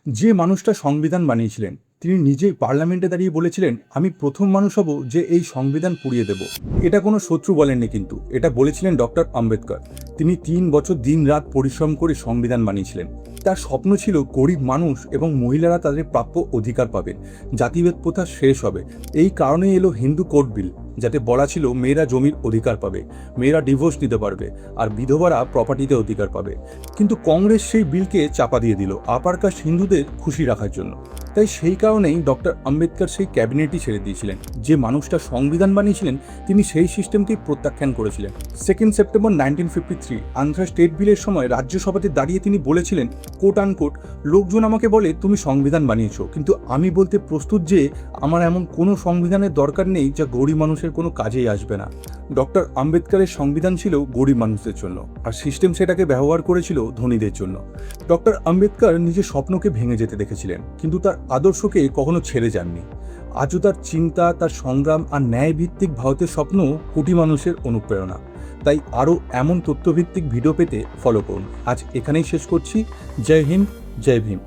যে মানুষটা সংবিধান বানিয়েছিলেন তিনি নিজেই পার্লামেন্টে দাঁড়িয়ে বলেছিলেন, আমি প্রথম মানুষ হব যে এই সংবিধান পুড়িয়ে দেব। এটা কোনো শত্রু বলেননি, কিন্তু এটা বলেছিলেন ডক্টর আম্বেদকর। তিনি 3 বছর দিন রাত পরিশ্রম করে সংবিধান বানিয়েছিলেন। তার স্বপ্ন ছিল গরিব মানুষ এবং মহিলারা তাদের প্রাপ্য অধিকার পাবে, জাতিভেদ প্রথা শেষ হবে। এই কারণেই এলো হিন্দু কোড বিল, যাতে বলা ছিল মেয়েরা জমির অধিকার পাবে, মেয়েরা ডিভোর্স নিতে পারবে, আর বিধবারা প্রপার্টিতে অধিকার পাবে। কিন্তু কংগ্রেস সেই বিলকে চাপা দিয়ে দিল আপার কাস্ট হিন্দুদের খুশি রাখার জন্য। তাই সেই কারণেই ডক্টর আম্বেদকর সেই ক্যাবিনেটই ছেড়ে দিয়েছিলেন। যে মানুষটা সংবিধান বানিয়েছিলেন তিনি সেই সিস্টেমকেই প্রত্যাখ্যান করেছিলেন। 2 সেপ্টেম্বর 1953 আন্ধ্রা স্টেট বিলের সময় রাজ্যসভাতে দাঁড়িয়ে তিনি বলেছিলেন, কোট আনকোট, লোকজন আমাকে বলে তুমি সংবিধান বানিয়েছো, কিন্তু আমি বলতে প্রস্তুত যে আমার এমন কোনো সংবিধানের দরকার নেই যা গরিব মানুষের কোনো কাজেই আসবে না। ডক্টর আম্বেদকরের সংবিধান ছিল গরিব মানুষদের জন্য, আর সিস্টেম সেটাকে ব্যবহার করেছিল ধনীদের জন্য। ডক্টর আম্বেদকর নিজের স্বপ্নকে ভেঙে যেতে দেখেছিলেন, কিন্তু তার আদর্শকে কখনো ছেড়ে যাননি। আজও তার চিন্তা, তার সংগ্রাম আর ন্যায়ভিত্তিক ভারতের স্বপ্ন কোটি মানুষের অনুপ্রেরণা। তাই আরও এমন তথ্যভিত্তিক ভিডিও পেতে ফলো করুন। আজ এখানেই শেষ করছি। জয় হিন্দ, জয় ভীম।